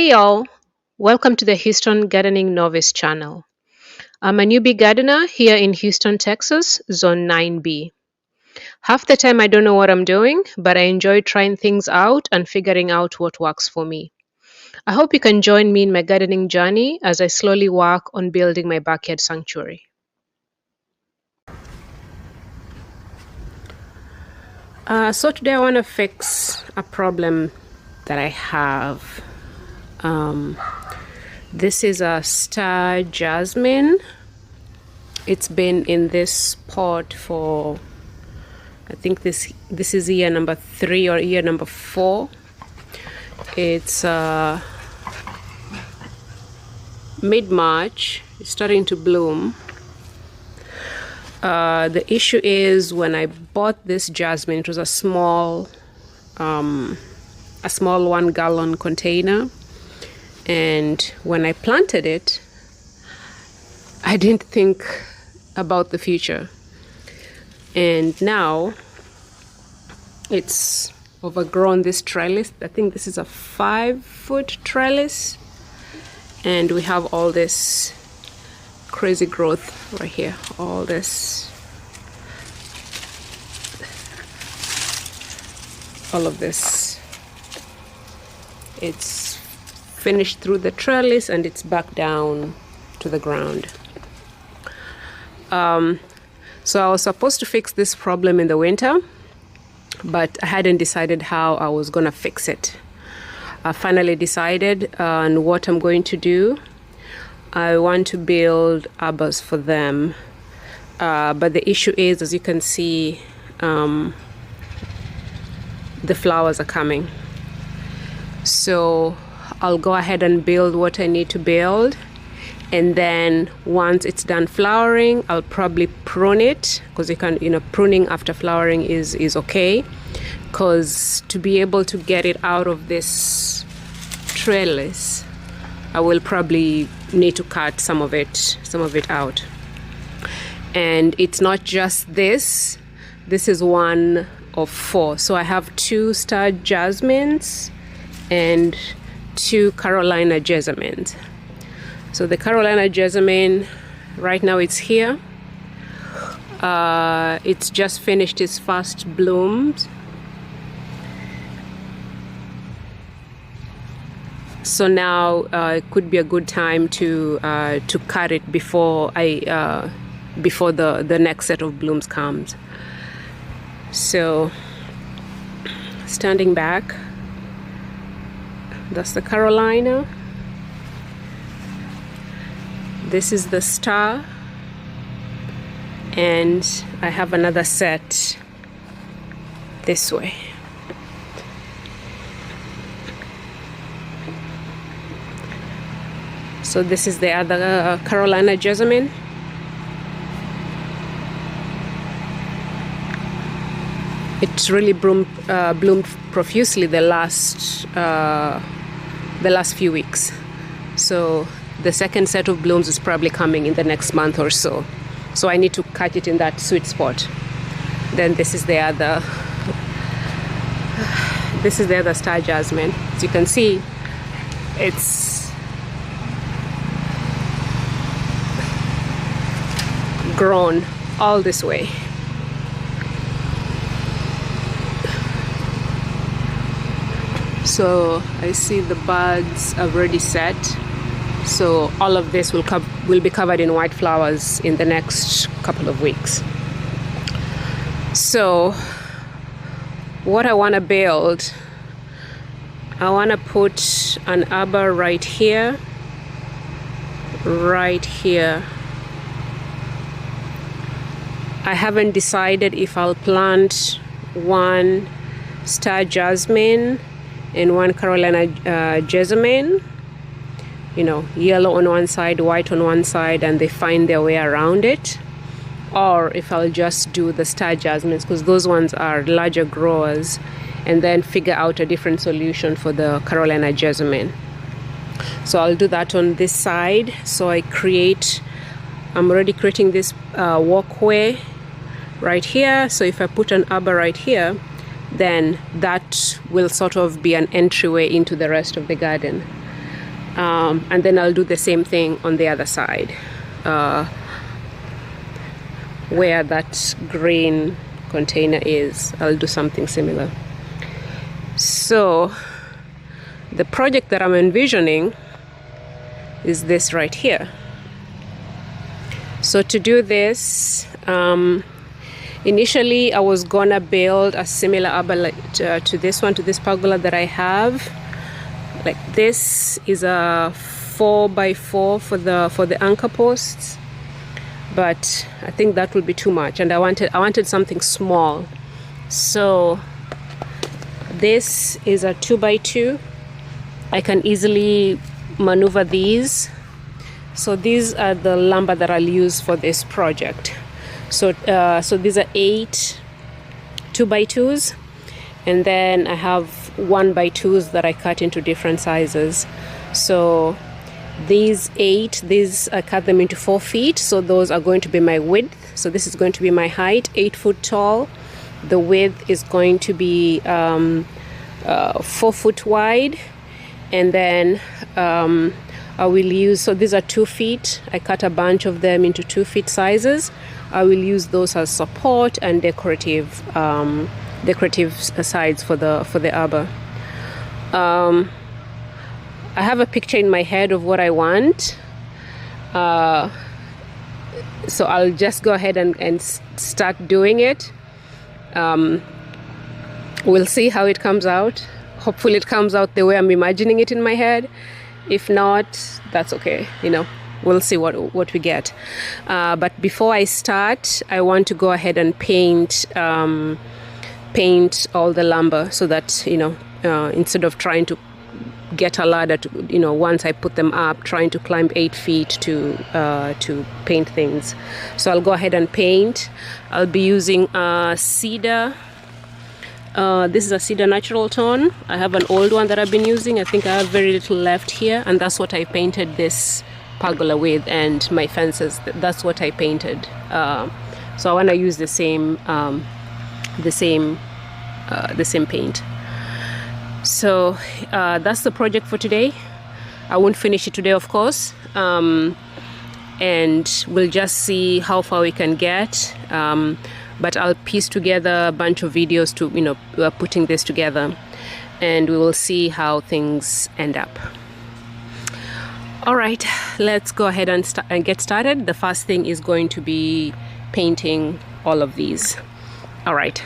Hey y'all, welcome to the Houston Gardening Novice channel. I'm a newbie gardener here in Houston, Texas, Zone 9B. Half the time I don't know what I'm doing, but I enjoy trying things out and figuring out what works for me. I hope you can join me in my gardening journey as I slowly work on building my backyard sanctuary. So today I want to fix a problem that I have. This is a star jasmine. It's been in this pot for, I think this is year number 3 or year number 4. It's mid-March. It's starting to bloom. The issue is when I bought this jasmine, it was a small 1-gallon container, and when I planted it, I didn't think about the future, and now it's overgrown this trellis. I think this is a 5-foot trellis, and we have all this crazy growth right here, all of this. It's finished through the trellis and it's back down to the ground. So I was supposed to fix this problem in the winter, but I hadn't decided how I was gonna fix it. I finally decided on what I'm going to do. I want to build arbors for them, but the issue is, as you can see, the flowers are coming. So I'll go ahead and build what I need to build, and then once it's done flowering, I'll probably prune it, because pruning after flowering is okay, because to be able to get it out of this trellis, I will probably need to cut some of it out. And it's not just this is one of 4. So I have 2 star jasmines and 2 Carolina jasmines. So the Carolina jasmine, right now it's here. It's just finished its first blooms. So now it could be a good time to cut it before the next set of blooms comes. So standing back, that's the Carolina. This is the star, and I have another set this way. So this is the other Carolina jasmine. It's really bloomed profusely the last few weeks. So the second set of blooms is probably coming in the next month or so. So I need to cut it in that sweet spot. Then this is the other star jasmine. As you can see, it's grown all this way. So I see the buds have already set. So all of this will be covered in white flowers in the next couple of weeks. So what I want to build, I want to put an arbor right here. I haven't decided if I'll plant 1 star jasmine and 1 Carolina jasmine, yellow on one side, white on one side, and they find their way around it, or if I'll just do the star jasmines, because those ones are larger growers, and then figure out a different solution for the Carolina jasmine. So I'll do that on this side. So I'm already creating this walkway right here. So if I put an arbor right here, then that will sort of be an entryway into the rest of the garden. and then I'll do the same thing on the other side, where that green container is. I'll do something similar. So the project that I'm envisioning is this right here. So to do this, initially I was gonna build a similar arbor to this one, to this pergola that I have. Like this is a 4x4 for the anchor posts, but I think that would be too much, and I wanted something small. So this is a 2x2. I can easily maneuver these. So these are the lumber that I'll use for this project. So these are 8 2x2s, and then I have 1x2s that I cut into different sizes. So these 8, I cut them into 4 feet. So those are going to be my width. So this is going to be my height, 8 foot tall. The width is going to be 4 foot wide, and then I will use, so these are 2 feet. I cut a bunch of them into 2 feet sizes. I will use those as support and decorative sides for the arbor. I have a picture in my head of what I want. So I'll just go ahead and start doing it. We'll see how it comes out. Hopefully it comes out the way I'm imagining it in my head. If not, that's okay, you know, we'll see what we get. But before I start, I want to go ahead and paint all the lumber, so that, you know, instead of trying to get a ladder to, you know, once I put them up, trying to climb 8 feet to paint things. So I'll go ahead and paint. I'll be using cedar. This is a cedar natural tone. I have an old one that I've been using. I think I have very little left here, and that's what I painted this pergola with, and my fences. That's what I painted. So I want to use the same paint. So that's the project for today. I won't finish it today, of course, and we'll just see how far we can get. But I'll piece together a bunch of videos to, you know, putting this together, and we will see how things end up. All right, let's go ahead and get started. The first thing is going to be painting all of these. All right.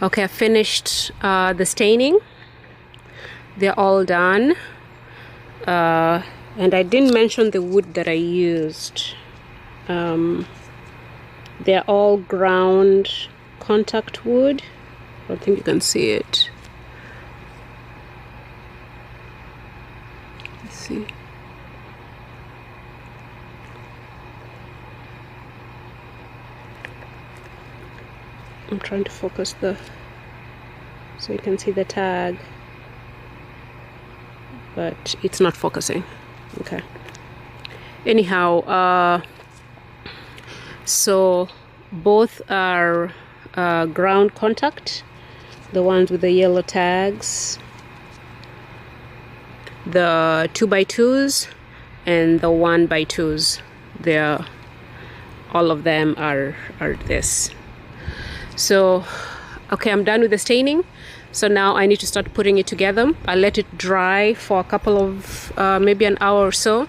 Okay, I finished the staining. They're all done. And I didn't mention the wood that I used. They're all ground contact wood. I don't think you can see it. Let's see. I'm trying to focus so you can see the tag, but it's not focusing. Okay, anyhow, so both are ground contact, the ones with the yellow tags, the 2x2s and the 1x2s. They're all of them are this. So okay, I'm done with the staining. So now I need to start putting it together. I'll let it dry for a couple of maybe an hour or so.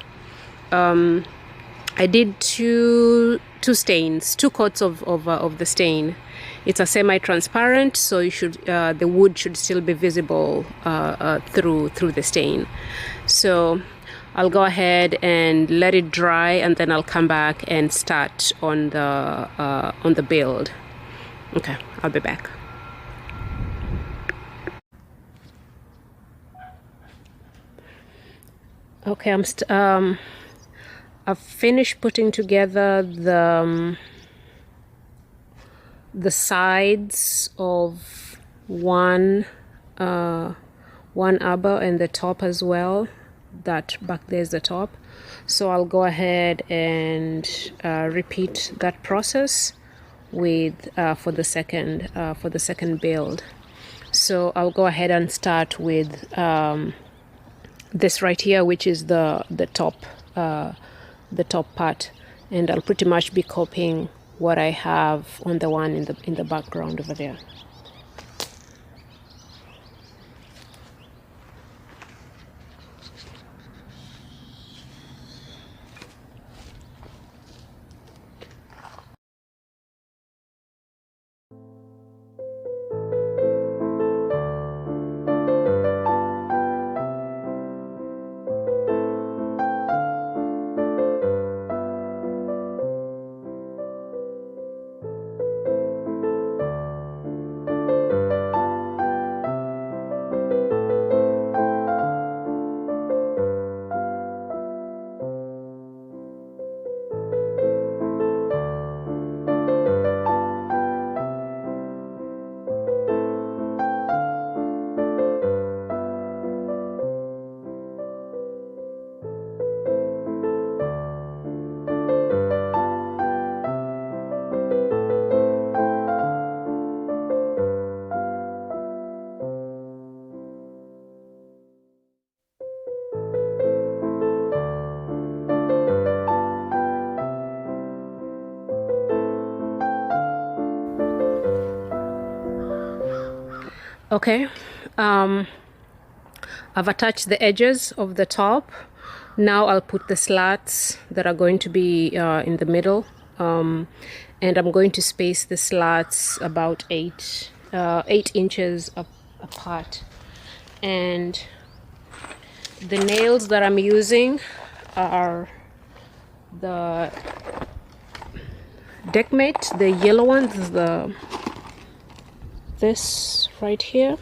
I did two stains, 2 coats of the stain. It's a semi-transparent, so you should the wood should still be visible through the stain. So I'll go ahead and let it dry, and then I'll come back and start on the build. Okay, I'll be back. Okay, I've finished putting together the sides of one arbor and the top as well. That back there's the top. So I'll go ahead and repeat that process with for the second build. So I'll go ahead and start with this right here, which is the top part, and I'll pretty much be copying what I have on the one in the background over there. Okay, I've attached the edges of the top. Now I'll put the slats that are going to be in the middle, and I'm going to space the slats about 8 inches apart. And the nails that I'm using are the Deckmate, the yellow ones, this right here.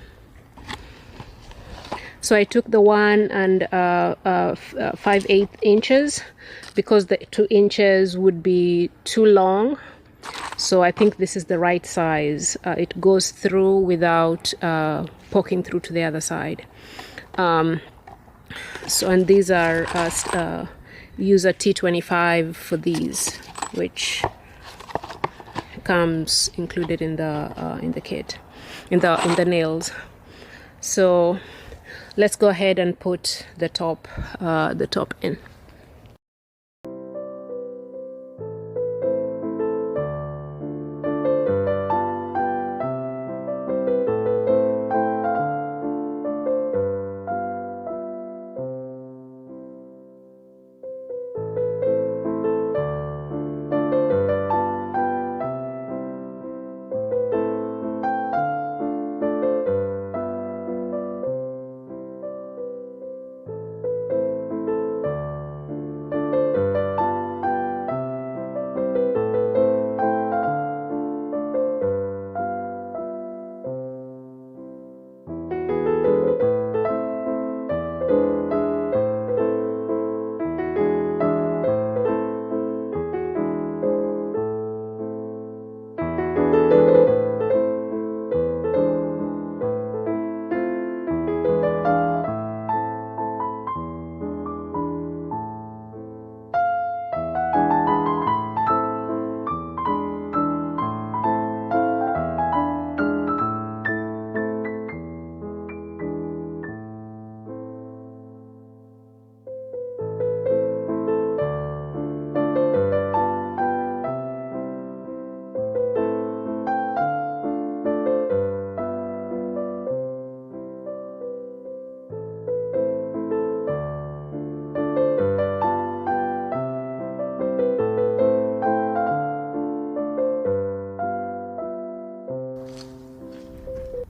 So I took the 1 and 5/8 inches because the 2 inches would be too long. So I think this is the right size. It goes through without poking through to the other side. So, and these are use a T25 for these, which comes included in the kit, in the nails. So let's go ahead and put the top in.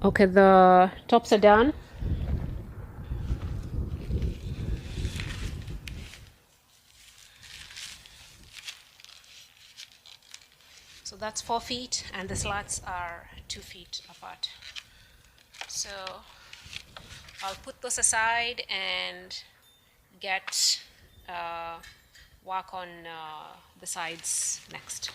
Okay, the tops are done. So that's 4 feet and the slats are 2 feet apart. So I'll put those aside and get work on the sides next.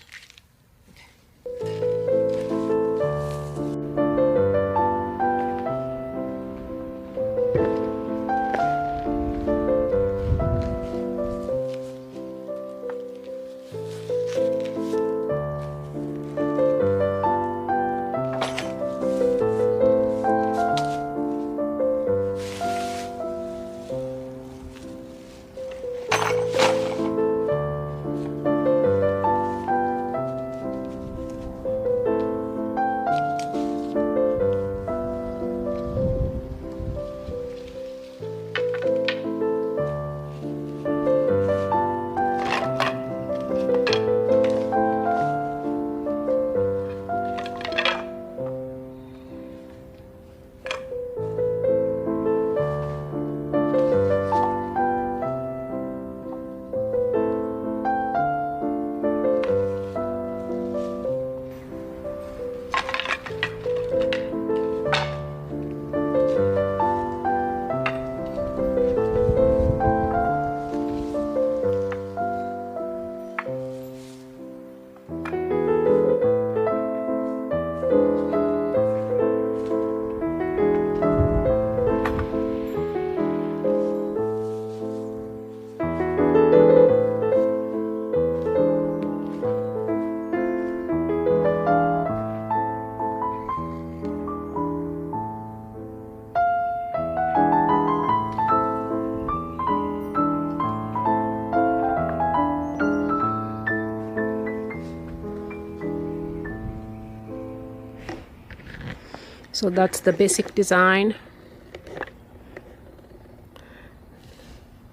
So that's the basic design.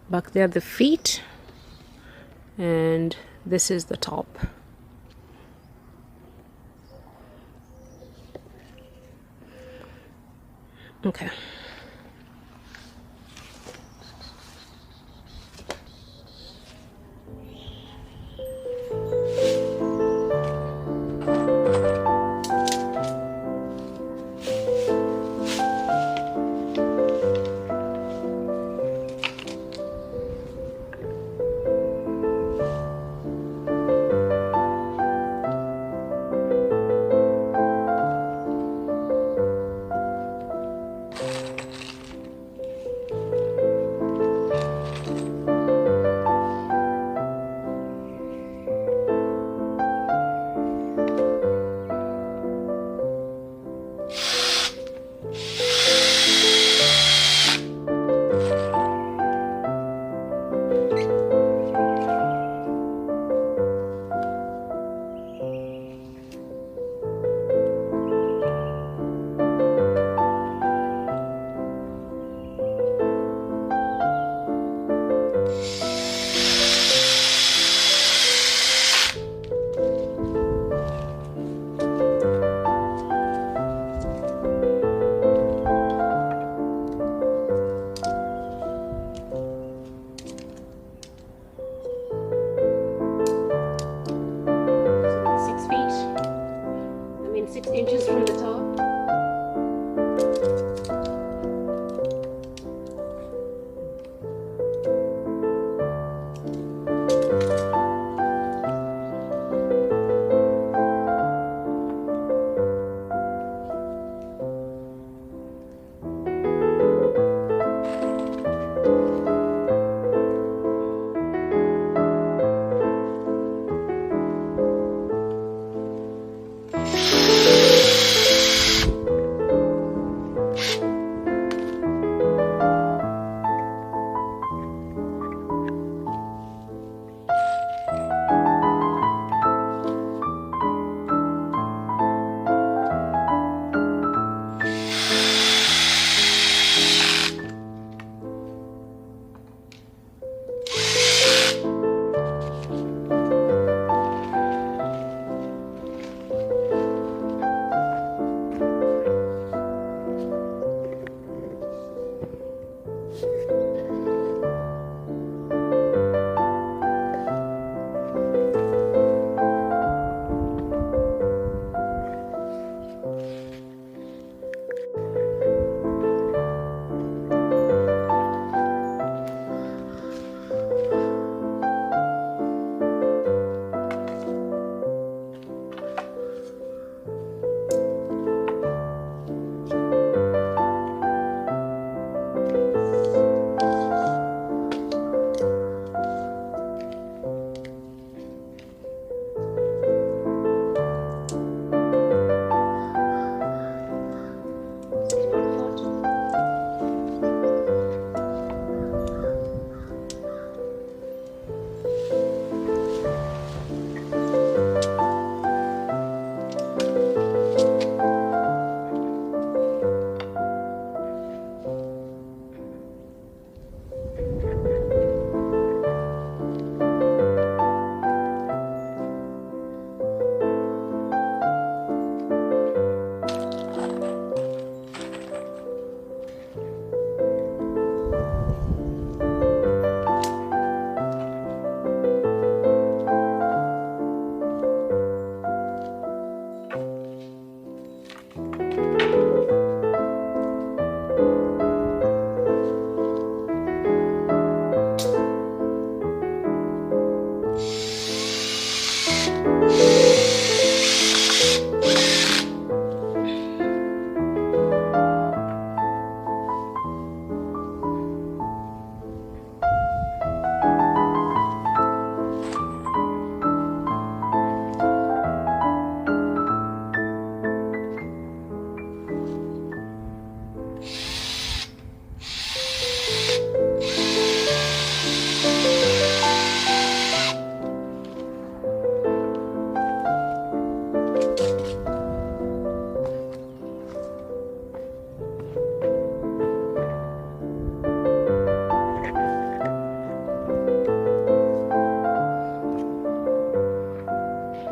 Back there the feet, and this is the top. Okay.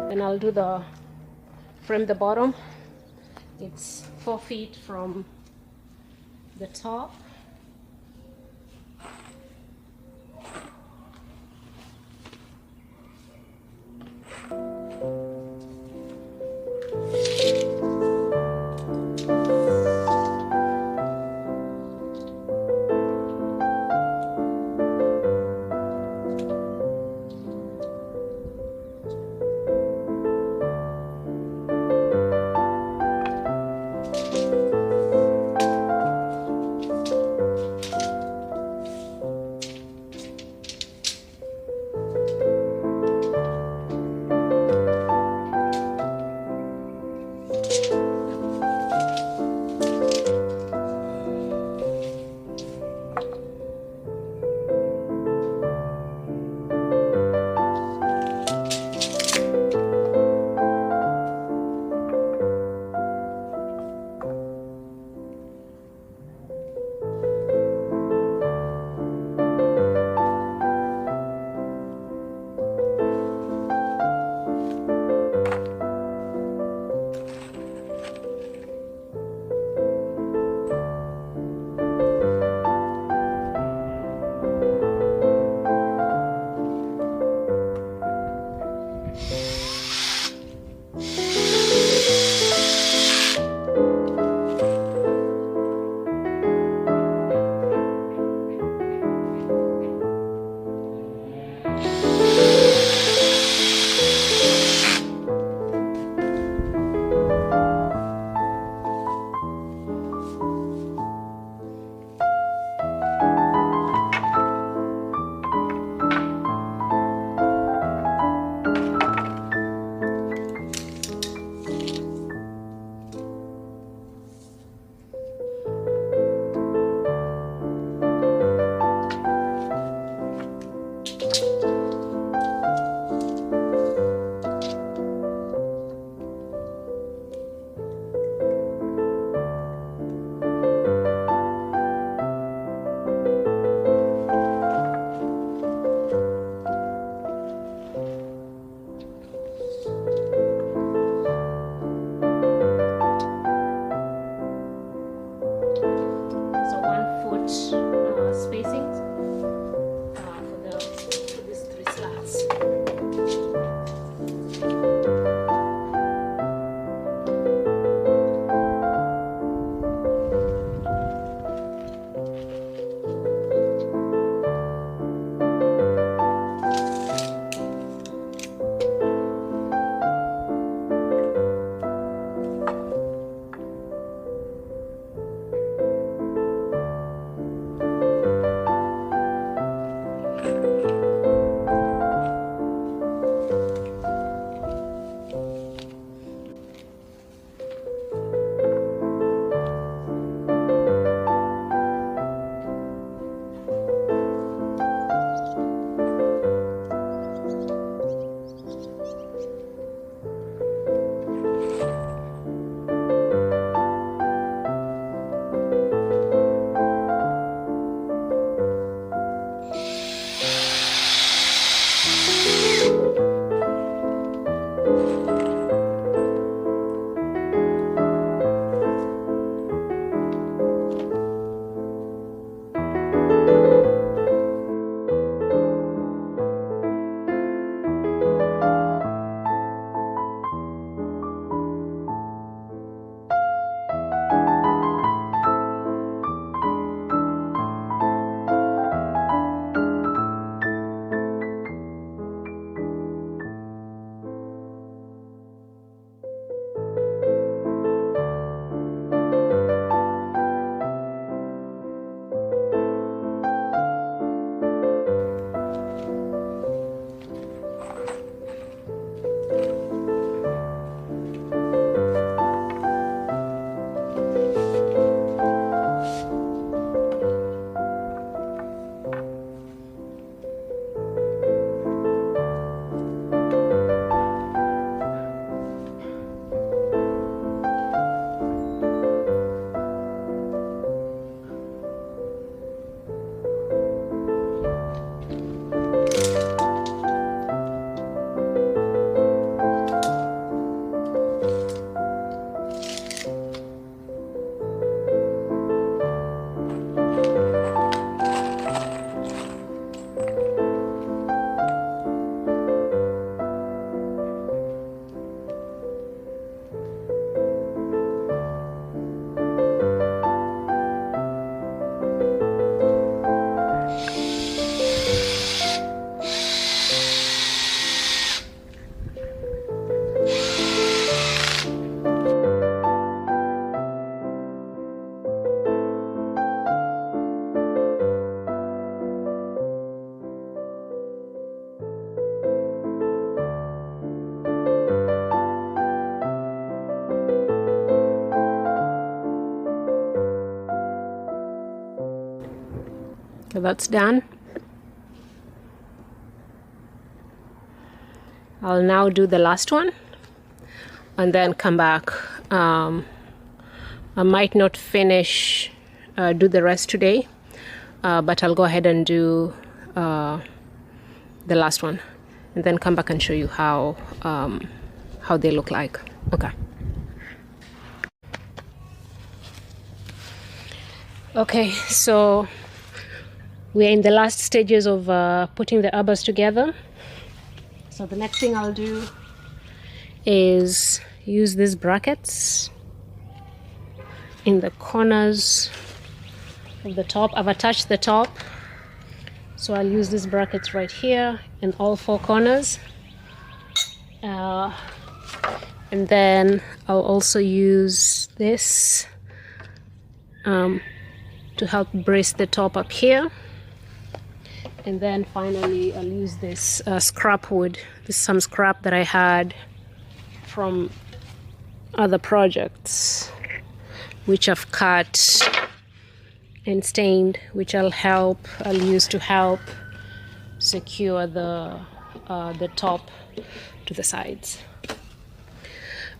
Then I'll do the from the bottom. It's 4 feet from the top. So that's done. I'll now do the last one and then come back. I might not finish do the rest today, but I'll go ahead and do the last one and then come back and show you how they look like. Okay. Okay, so we're in the last stages of putting the arbors together. So the next thing I'll do is use these brackets in the corners of the top. I've attached the top, so I'll use these brackets right here in all four corners. And then I'll also use this to help brace the top up here. And then finally I'll use this scrap wood. This is some scrap that I had from other projects, which I've cut and stained, which I'll use to help secure the top to the sides.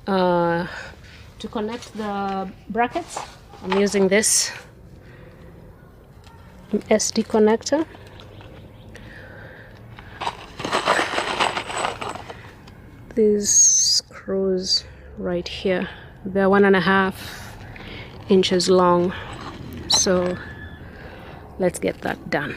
To connect the brackets, I'm using this SD connector. These screws right here, they're 1.5 inches long, so let's get that done.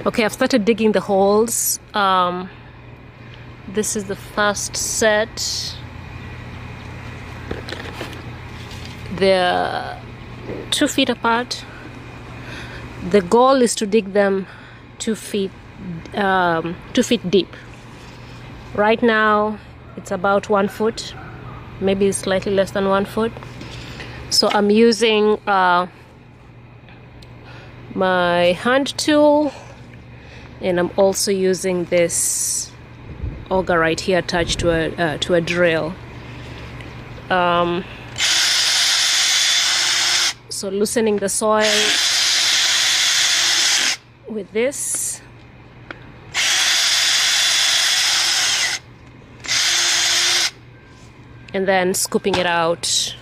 Okay, I've started digging the holes. This is the first set. They're 2 feet apart. The goal is to dig them 2 feet deep. Right now, it's about 1 foot, maybe slightly less than 1 foot. So I'm using my hand tool. And I'm also using this auger right here attached to a drill. So loosening the soil with this. And then scooping it out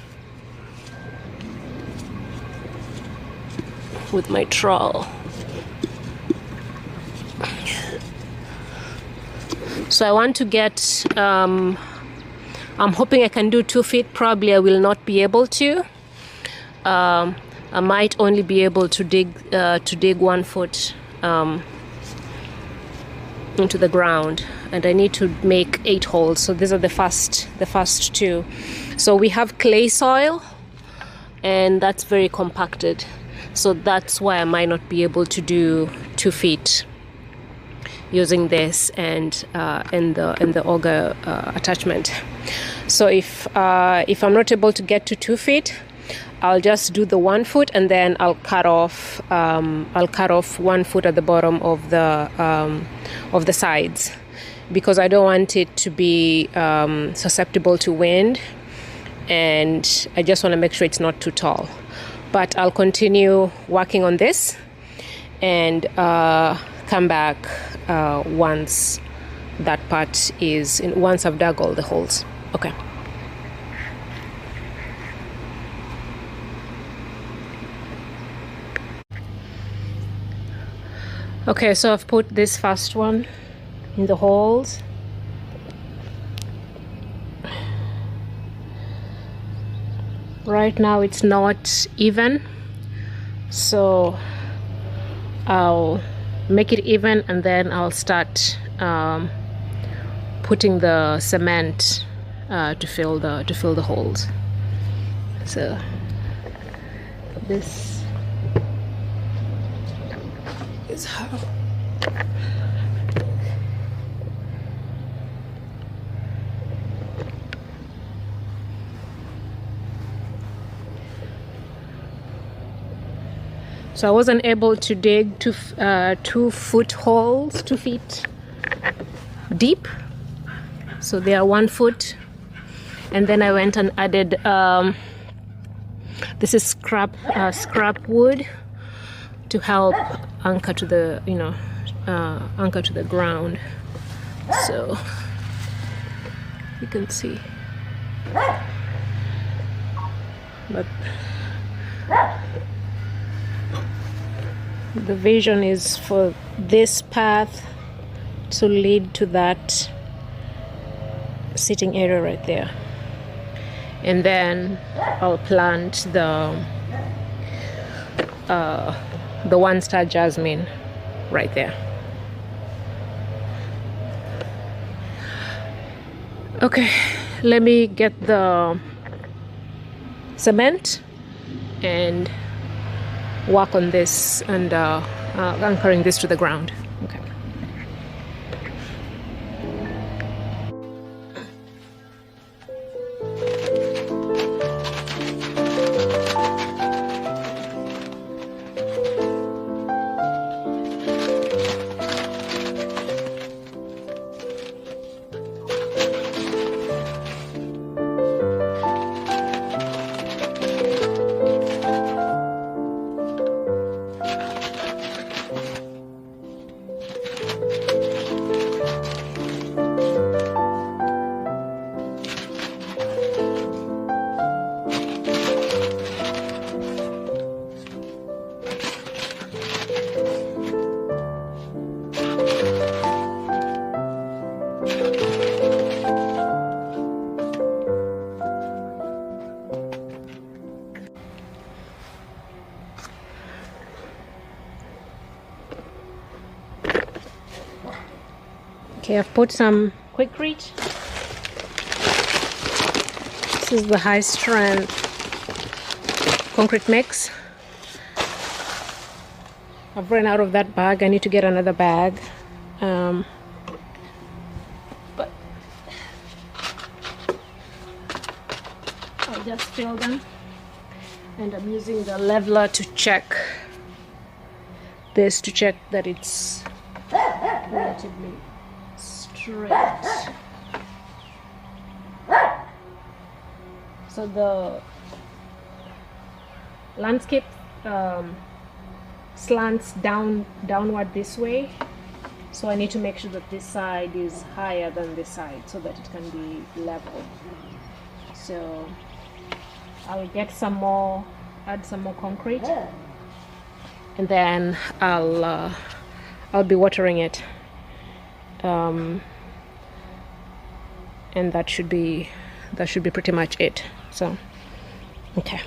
with my trowel. So I want to get, I'm hoping I can do 2 feet. Probably I will not be able to. I might only be able to dig 1 foot into the ground, and I need to make 8 holes. So these are the first 2. So we have clay soil, and that's very compacted. So that's why I might not be able to do 2 feet. Using this and the auger attachment. So if I'm not able to get to 2 feet, I'll just do the 1 foot, and then I'll cut off 1 foot at the bottom of the sides, because I don't want it to be susceptible to wind, and I just want to make sure it's not too tall. But I'll continue working on this and come back once that part is in, once I've dug all the holes. Okay. Okay, so I've put this first one in the holes. Right now it's not even, so I'll make it even, and then I'll start putting the cement to fill the holes. So this is how. So I wasn't able to dig 2 foot holes, 2 feet deep. So they are 1 foot. And then I went and added, this is scrap wood to help anchor to the, anchor to the ground. So you can see. But the vision is for this path to lead to that sitting area right there, and then I'll plant the 1-star jasmine right there. Okay, let me get the cement and work on this and anchoring this to the ground. Okay. Okay, I've put some quick reach. This is the high strength concrete mix. I've run out of that bag. I need to get another bag. But I'll just fill them. And I'm using the leveler to check this, to check that it's relatively straight. So the landscape slants downward this way, so I need to make sure that this side is higher than this side so that it can be level. So I'll get some more, add some more concrete, and then I'll be watering it, and that should be pretty much it. So okay.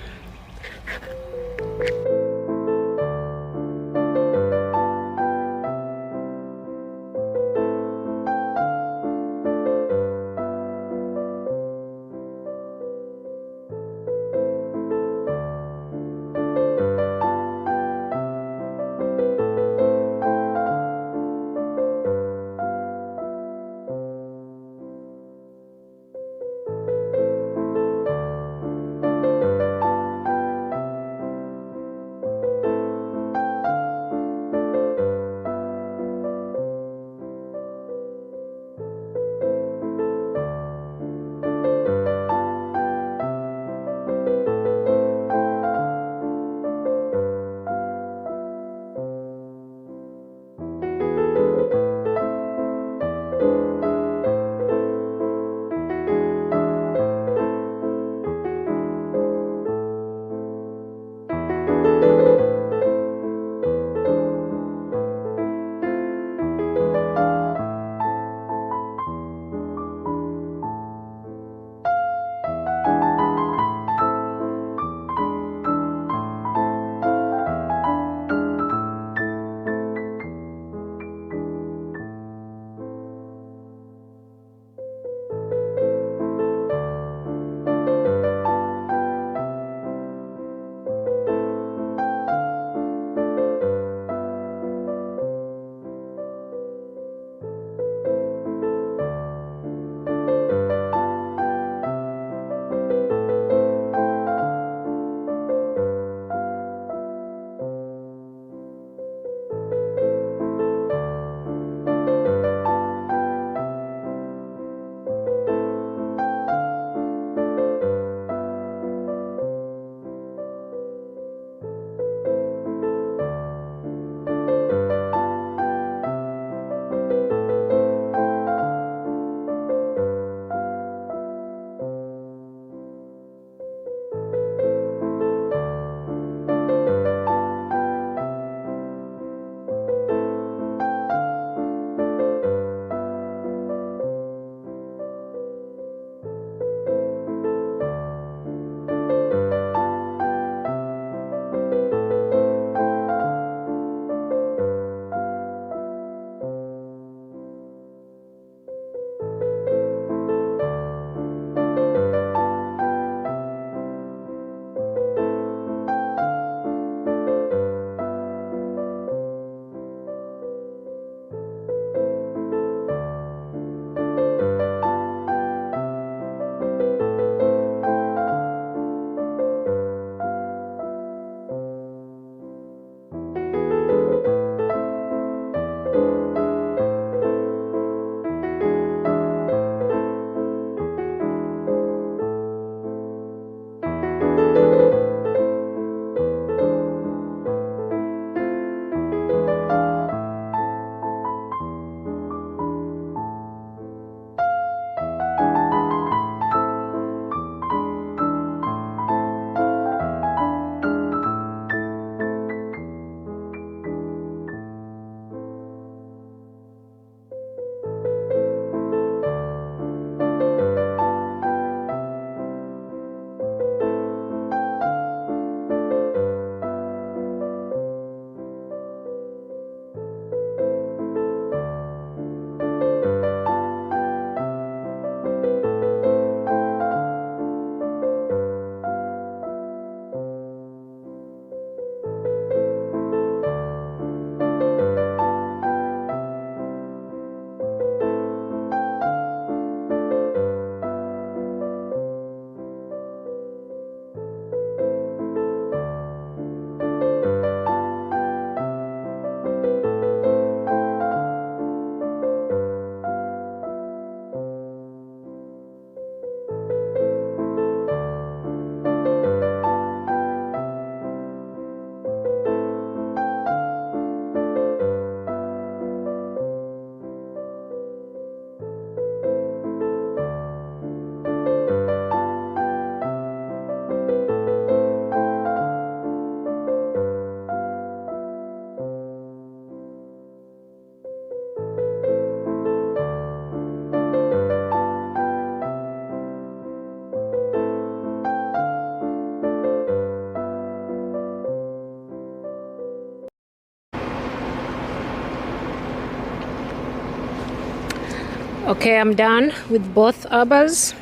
Okay, I'm done with both arbors.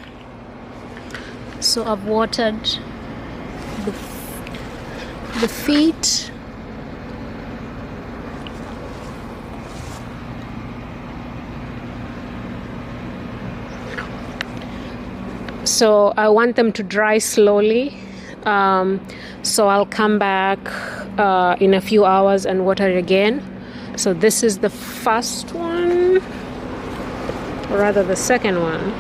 So I've watered the feet. So I want them to dry slowly. So I'll come back in a few hours and water it again. So this is the first one, or rather the second one.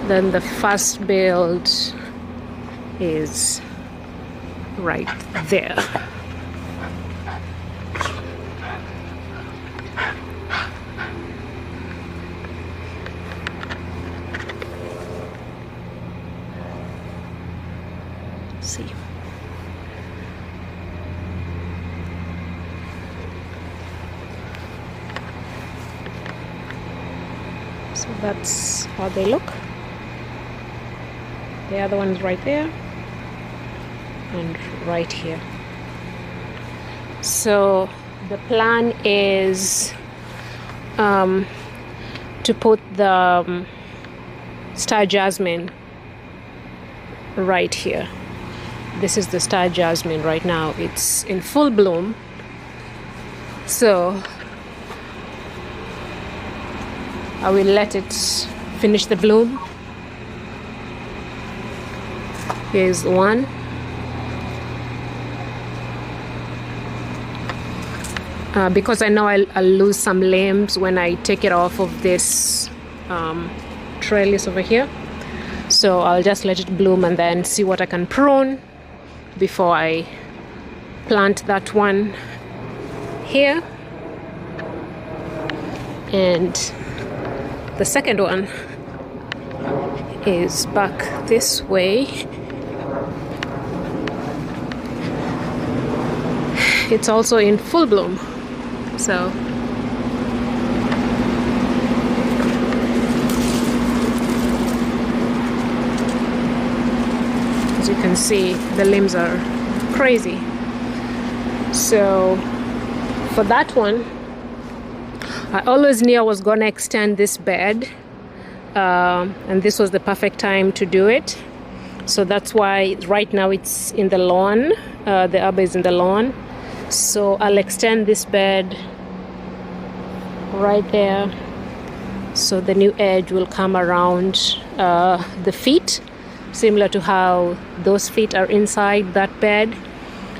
Then the first build is right there. See. So that's how they look. The other one is right there and right here. So the plan is to put the star jasmine right here. This is the star jasmine right now. It's in full bloom. So I will let it finish the bloom. Here's one. Because I know I'll lose some limbs when I take it off of this trellis over here. So I'll just let it bloom and then see what I can prune before I plant that one here. And the second one is back this way. It's also in full bloom. So as you can see, the limbs are crazy. So for that one, I always knew I was gonna extend this bed, and this was the perfect time to do it. So that's why right now it's in the lawn. The arbor is in the lawn. So I'll extend this bed right there. So the new edge will come around the feet, similar to how those feet are inside that bed.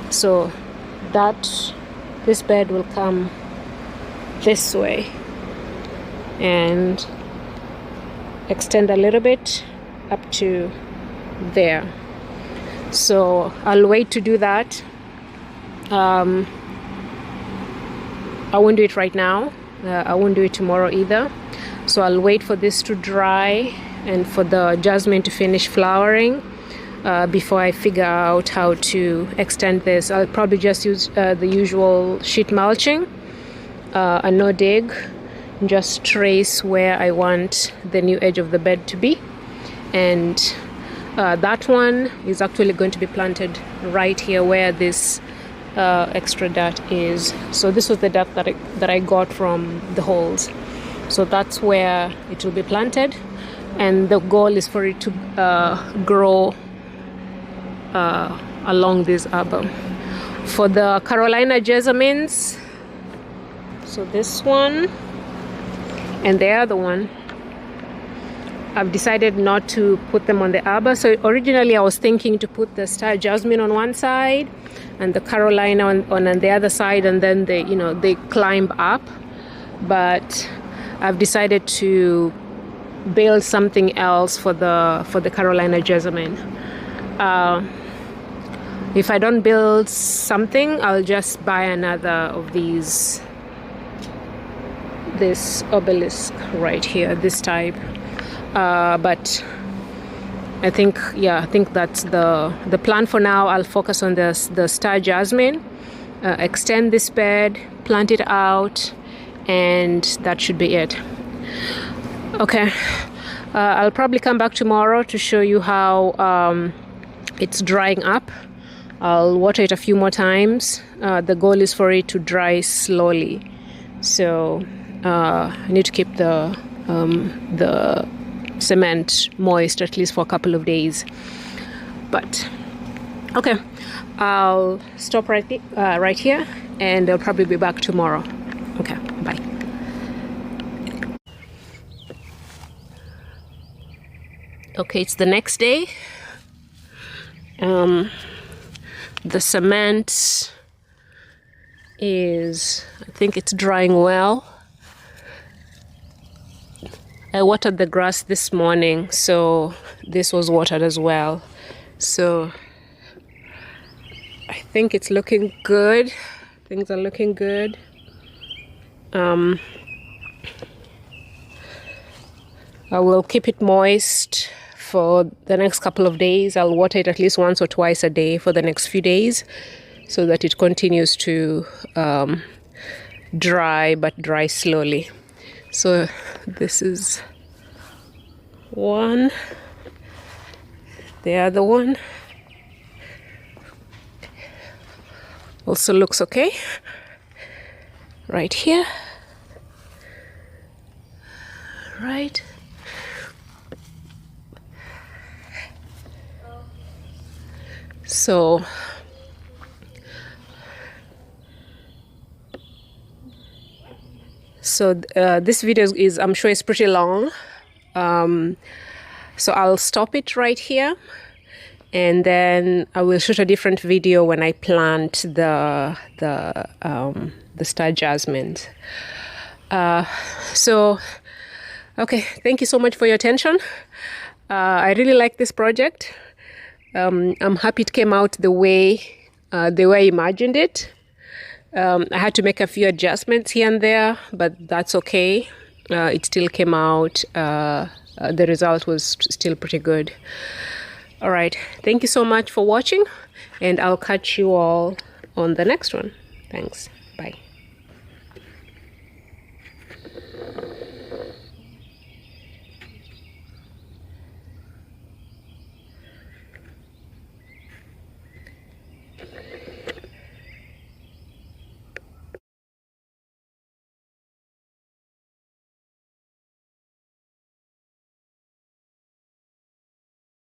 So this bed will come this way and extend a little bit up to there. So I'll wait to do that. I won't do it right now. I won't do it tomorrow either. So I'll wait for this to dry and for the jasmine to finish flowering before I figure out how to extend this. I'll probably just use the usual sheet mulching, a no dig, just trace where I want the new edge of the bed to be. And that one is actually going to be planted right here where this extra dirt is. So this was the dirt that I got from the holes. So that's where it will be planted, and the goal is for it to grow along this arbor. For the Carolina jasmines, so this one and the other one, I've decided not to put them on the arbor. So originally I was thinking to put the star jasmine on one side and the Carolina on the other side, and then they climb up. But I've decided to build something else for the Carolina jasmine. If I don't build something, I'll just buy another of this obelisk right here, this type. But I think that's the plan for now. I'll focus on the star jasmine, extend this bed, plant it out, and that should be it. Okay, I'll probably come back tomorrow to show you how it's drying up. I'll water it a few more times. The goal is for it to dry slowly. So I need to keep the cement moist at least for a couple of days. But okay, I'll stop right here, and I'll probably be back tomorrow. Okay, bye. Okay, it's the next day. The cement is, I think it's drying well. I watered the grass this morning, so this was watered as well. So I think it's looking good. Things are looking good. I will keep it moist for the next couple of days. I'll water it at least once or twice a day for the next few days so that it continues to dry, but dry slowly. So this is one, the other one also looks okay right here, right. So this video is, I'm sure it's pretty long, so I'll stop it right here, and then I will shoot a different video when I plant the star jasmines. So okay, thank you so much for your attention. I really like this project. I'm happy it came out the way I imagined it. I had to make a few adjustments here and there, but that's okay. It still came out. The result was still pretty good. All right, thank you so much for watching, and I'll catch you all on the next one. Thanks. Bye.